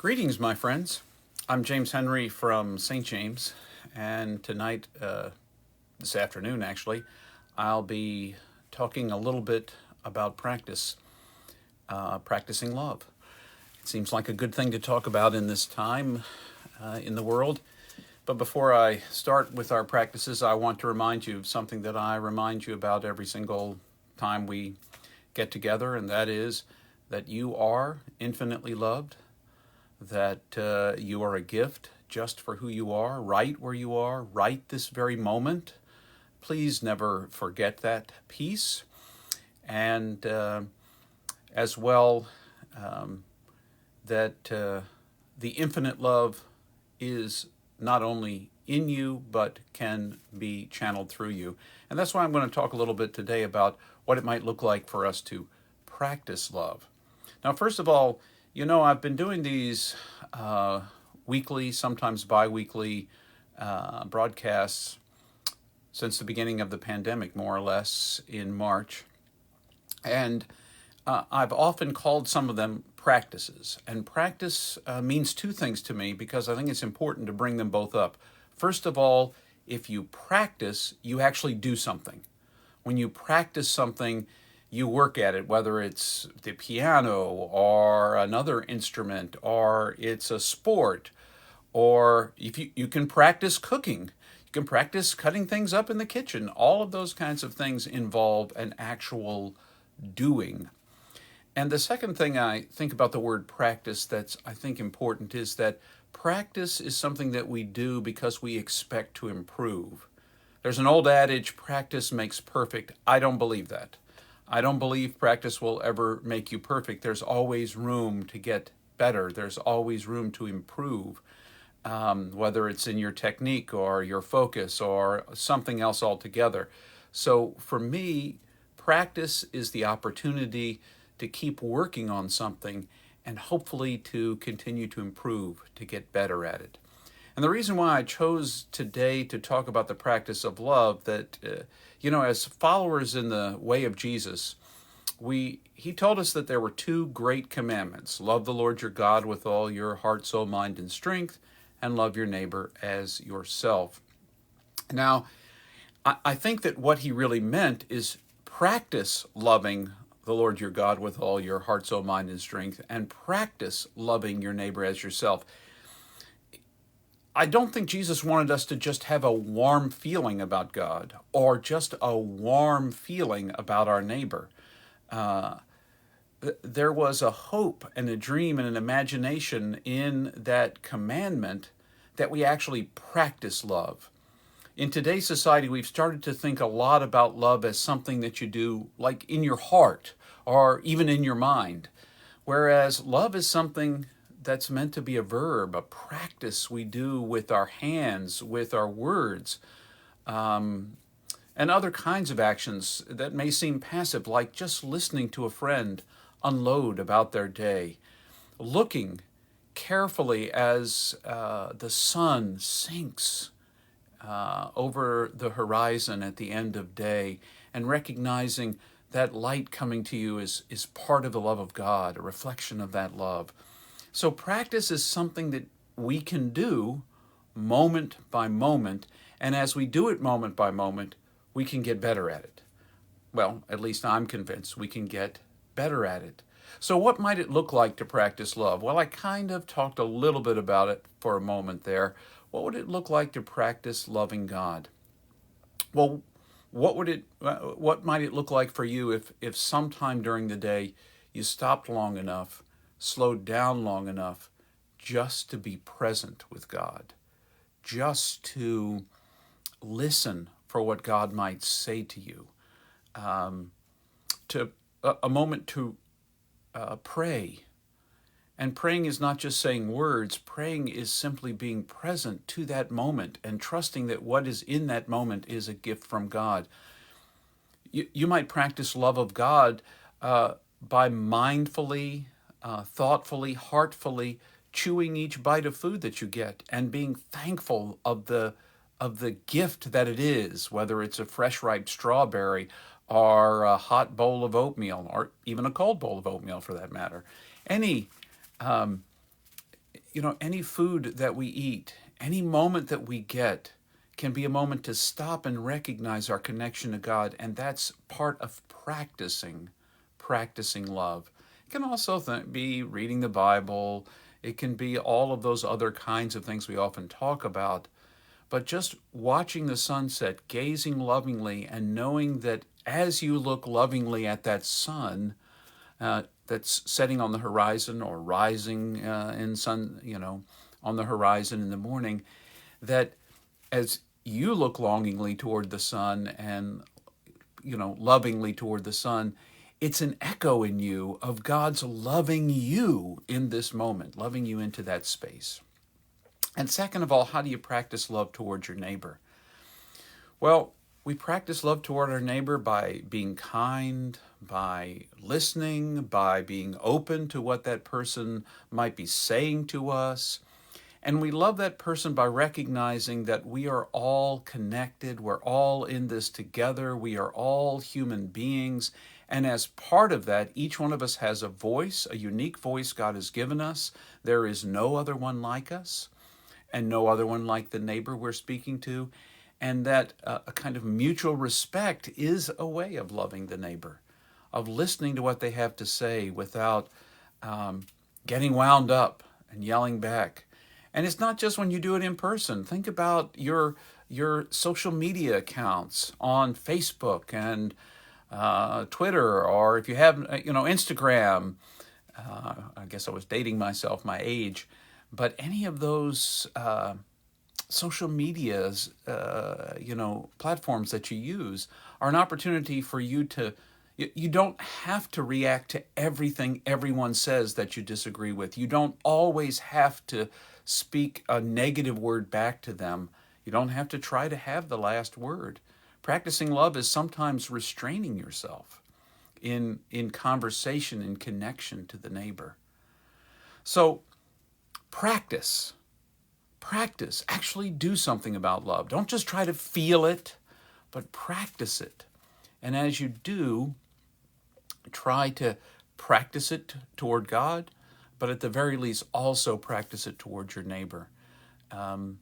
Greetings, my friends. I'm James Henry from St. James, and tonight, this afternoon actually, I'll be talking a little bit about practicing love. It seems like a good thing to talk about in this time in the world. But before I start with our practices, I want to remind you of something that I remind you about every single time we get together, and that is that you are infinitely loved, that you are a gift just for who you are, right where you are, right this very moment. Please never forget that piece. And as well, that the infinite love is not only in you, but can be channeled through you. And that's why I'm going to talk a little bit today about what it might look like for us to practice love. Now, first of all, I've been doing these weekly, sometimes bi-weekly broadcasts since the beginning of the pandemic, more or less, in March. And I've often called some of them practices. And practice means two things to me because I think it's important to bring them both up. First of all, if you practice, you actually do something. When you practice something, you work at it, whether it's the piano or another instrument, or it's a sport, or if you can practice cooking. You can practice cutting things up in the kitchen. All of those kinds of things involve an actual doing. And the second thing I think about the word practice that's, I think, important is that practice is something that we do because we expect to improve. There's an old adage, practice makes perfect. I don't believe that. I don't believe practice will ever make you perfect. There's always room to get better. There's always room to improve, whether it's in your technique or your focus or something else altogether. So for me, practice is the opportunity to keep working on something and hopefully to continue to improve, to get better at it. And the reason why I chose today to talk about the practice of love, that, as followers in the way of Jesus, he told us that there were two great commandments. Love the Lord your God with all your heart, soul, mind, and strength, and love your neighbor as yourself. Now, I think that what he really meant is practice loving the Lord your God with all your heart, soul, mind, and strength, and practice loving your neighbor as yourself. I don't think Jesus wanted us to just have a warm feeling about God or just a warm feeling about our neighbor. There was a hope and a dream and an imagination in that commandment that we actually practice love. In today's society, we've started to think a lot about love as something that you do like in your heart or even in your mind, whereas love is something that's meant to be a verb, a practice we do with our hands, with our words, and other kinds of actions that may seem passive, like just listening to a friend unload about their day, looking carefully as the sun sinks over the horizon at the end of day, and recognizing that light coming to you is part of the love of God, a reflection of that love. So practice is something that we can do moment by moment, and as we do it moment by moment, we can get better at it. Well, at least I'm convinced we can get better at it. So what might it look like to practice love? Well, I kind of talked a little bit about it for a moment there. What would it look like to practice loving God? Well, what might it look like for you if sometime during the day you stopped long enough, slowed down long enough just to be present with God, just to listen for what God might say to you, to a moment to pray. And praying is not just saying words. Praying is simply being present to that moment and trusting that what is in that moment is a gift from God. You might practice love of God by mindfully, thoughtfully, heartfully chewing each bite of food that you get and being thankful of the gift that it is, whether it's a fresh ripe strawberry or a hot bowl of oatmeal, or even a cold bowl of oatmeal for that matter. any food that we eat, any moment that we get can be a moment to stop and recognize our connection to God, and that's part of practicing love. It can also be reading the Bible. It can be all of those other kinds of things we often talk about. But just watching the sunset, gazing lovingly, and knowing that as you look lovingly at that sun that's setting on the horizon or rising in sun, on the horizon in the morning, that as you look longingly toward the sun and lovingly toward the sun, it's an echo in you of God's loving you in this moment, loving you into that space. And second of all, how do you practice love towards your neighbor? Well, we practice love toward our neighbor by being kind, by listening, by being open to what that person might be saying to us. And we love that person by recognizing that we are all connected. We're all in this together. We are all human beings. And as part of that, each one of us has a voice, a unique voice God has given us. There is no other one like us, and no other one like the neighbor we're speaking to. And that a kind of mutual respect is a way of loving the neighbor, of listening to what they have to say without getting wound up and yelling back. And it's not just when you do it in person. Think about your social media accounts on Facebook and Twitter, or if you have Instagram. I guess I was dating myself, my age, but any of those social medias, platforms that you use are an opportunity for you to. You don't have to react to everything everyone says that you disagree with. You don't always have to speak a negative word back to them. You don't have to try to have the last word. Practicing love is sometimes restraining yourself in conversation, in connection to the neighbor. So practice. Actually do something about love. Don't just try to feel it, but practice it. And as you do, try to practice it toward God, but at the very least also practice it toward your neighbor. And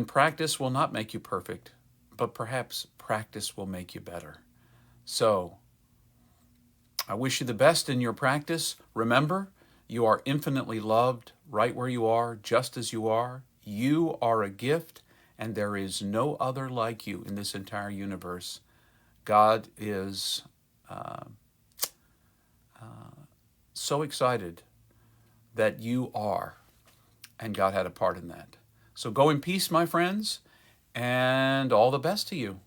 practice will not make you perfect, but perhaps practice will make you better. So, I wish you the best in your practice. Remember, you are infinitely loved right where you are, just as you are. You are a gift, and there is no other like you in this entire universe. God is so excited that you are, and God had a part in that. So go in peace, my friends, and all the best to you.